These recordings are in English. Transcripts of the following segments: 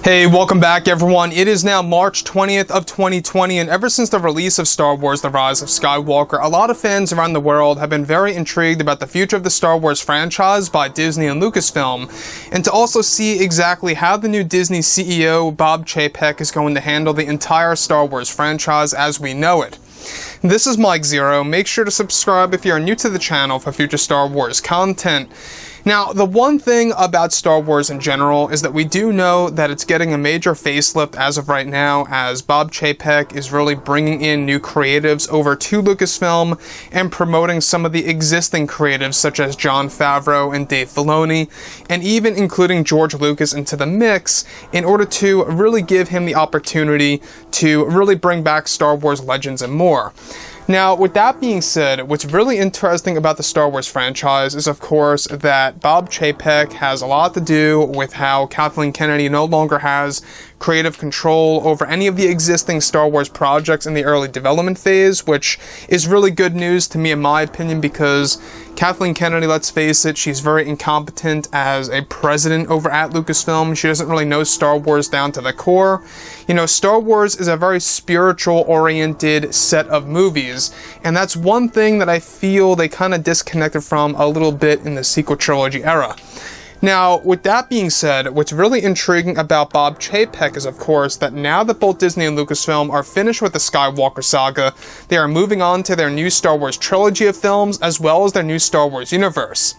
Hey, welcome back everyone. It is now March 20th of 2020, and ever since the release of Star Wars The Rise of Skywalker, a lot of fans around the world have been very intrigued about the future of the Star Wars franchise by Disney and Lucasfilm, and to also see exactly how the new Disney CEO, Bob Chapek, is going to handle the entire Star Wars franchise as we know it. This is Mike Zero. Make sure to subscribe if you are new to the channel for future Star Wars content. Now, the one thing about Star Wars in general is that we do know that it's getting a major facelift as of right now, as Bob Chapek is really bringing in new creatives over to Lucasfilm and promoting some of the existing creatives such as Jon Favreau and Dave Filoni, and even including George Lucas into the mix in order to really give him the opportunity to really bring back Star Wars Legends and more. Now, with that being said, what's really interesting about the Star Wars franchise is, of course, that Bob Chapek has a lot to do with how Kathleen Kennedy no longer has creative control over any of the existing Star Wars projects in the early development phase, which is really good news to me in my opinion, because Kathleen Kennedy, let's face it, she's very incompetent as a president over at Lucasfilm. She doesn't really know Star Wars down to the core. You know, Star Wars is a very spiritual-oriented set of movies, and that's one thing that I feel they kind of disconnected from a little bit in the sequel trilogy era. Now, with that being said, what's really intriguing about Bob Chapek is, of course, that now that both Disney and Lucasfilm are finished with the Skywalker saga, they are moving on to their new Star Wars trilogy of films, as well as their new Star Wars universe.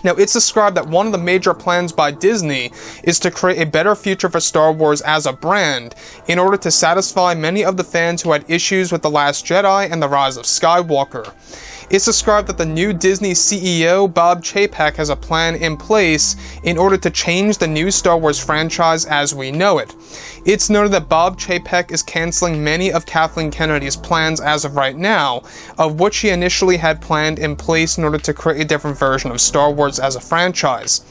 Now, it's described that one of the major plans by Disney is to create a better future for Star Wars as a brand in order to satisfy many of the fans who had issues with The Last Jedi and The Rise of Skywalker. It's described that the new Disney CEO, Bob Chapek, has a plan in place in order to change the new Star Wars franchise as we know it. It's noted that Bob Chapek is canceling many of Kathleen Kennedy's plans as of right now, of what she initially had planned in place in order to create a different version of Star Wars as a franchise.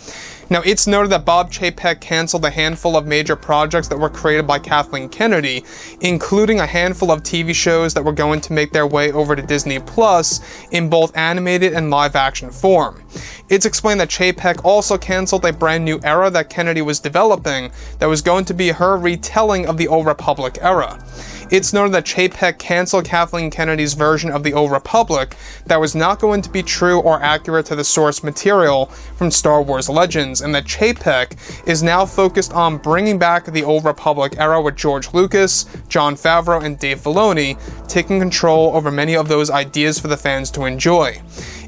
Now, it's noted that Bob Chapek canceled a handful of major projects that were created by Kathleen Kennedy, including a handful of TV shows that were going to make their way over to Disney Plus in both animated and live-action form. It's explained that Chapek also canceled a brand new era that Kennedy was developing that was going to be her retelling of the Old Republic era. It's noted that Chapek canceled Kathleen Kennedy's version of the Old Republic that was not going to be true or accurate to the source material from Star Wars Legends, and that Chapek is now focused on bringing back the Old Republic era with George Lucas, Jon Favreau, and Dave Filoni taking control over many of those ideas for the fans to enjoy.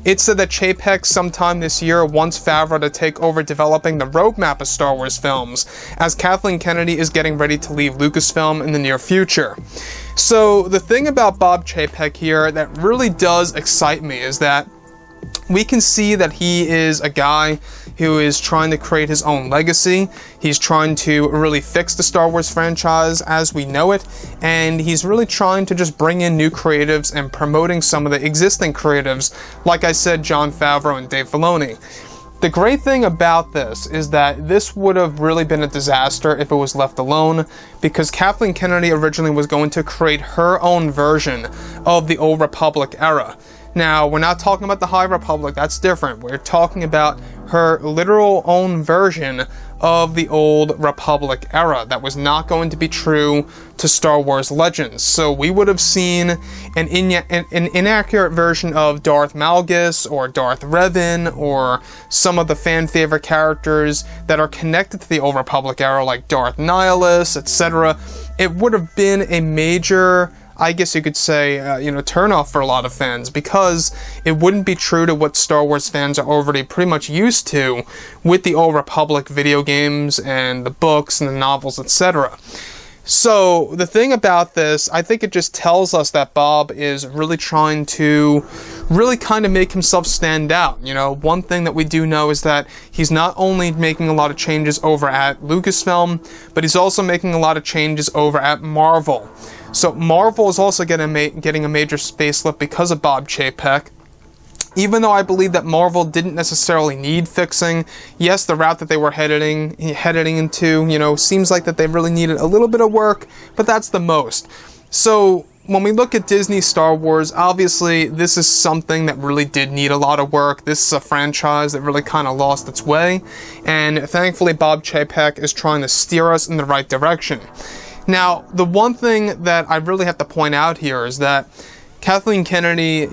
It said that Chapek sometime this year wants Favreau to take over developing the roadmap of Star Wars films, as Kathleen Kennedy is getting ready to leave Lucasfilm in the near future. So the thing about Bob Chapek here that really does excite me is that we can see that he is a guy who is trying to create his own legacy. He's trying to really fix the Star Wars franchise as we know it, and he's really trying to just bring in new creatives and promoting some of the existing creatives, like I said, Jon Favreau and Dave Filoni. The great thing about this is that this would have really been a disaster if it was left alone, because Kathleen Kennedy originally was going to create her own version of the Old Republic era. Now, we're not talking about the High Republic, that's different. We're talking about her literal own version of the Old Republic era that was not going to be true to Star Wars Legends. So we would have seen an inaccurate version of Darth Malgus or Darth Revan or some of the fan favorite characters that are connected to the Old Republic era like Darth Nihilus, etc. It would have been a major, I guess you could say, turnoff for a lot of fans, because it wouldn't be true to what Star Wars fans are already pretty much used to with the Old Republic video games and the books and the novels, etc. So the thing about this, I think it just tells us that Bob is really trying to really kind of make himself stand out. You know, one thing that we do know is that he's not only making a lot of changes over at Lucasfilm, but he's also making a lot of changes over at Marvel. So Marvel is also getting a major facelift because of Bob Chapek. Even though I believe that Marvel didn't necessarily need fixing, yes, the route that they were heading into, seems like that they really needed a little bit of work, but that's the most. So when we look at Disney Star Wars, obviously this is something that really did need a lot of work. This is a franchise that really kind of lost its way, and thankfully Bob Chapek is trying to steer us in the right direction. Now, the one thing that I really have to point out here is that Kathleen Kennedy,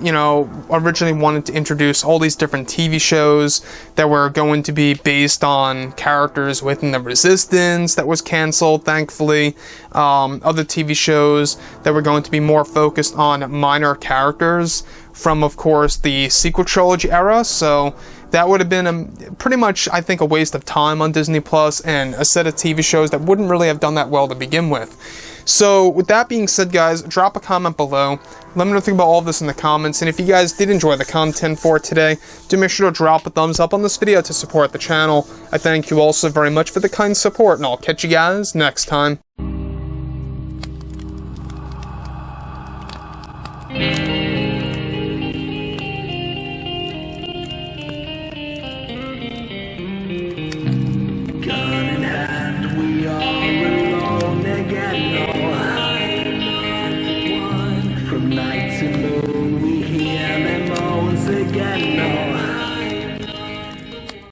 originally wanted to introduce all these different TV shows that were going to be based on characters within the Resistance that was canceled, thankfully. Other TV shows that were going to be more focused on minor characters from, of course, the sequel trilogy era. So that would have been pretty much, I think, a waste of time on Disney Plus and a set of TV shows that wouldn't really have done that well to begin with. So with that being said, guys, drop a comment below. Let me know what you think about all of this in the comments. And if you guys did enjoy the content for today, do make sure to drop a thumbs up on this video to support the channel. I thank you all so very much for the kind support, and I'll catch you guys next time.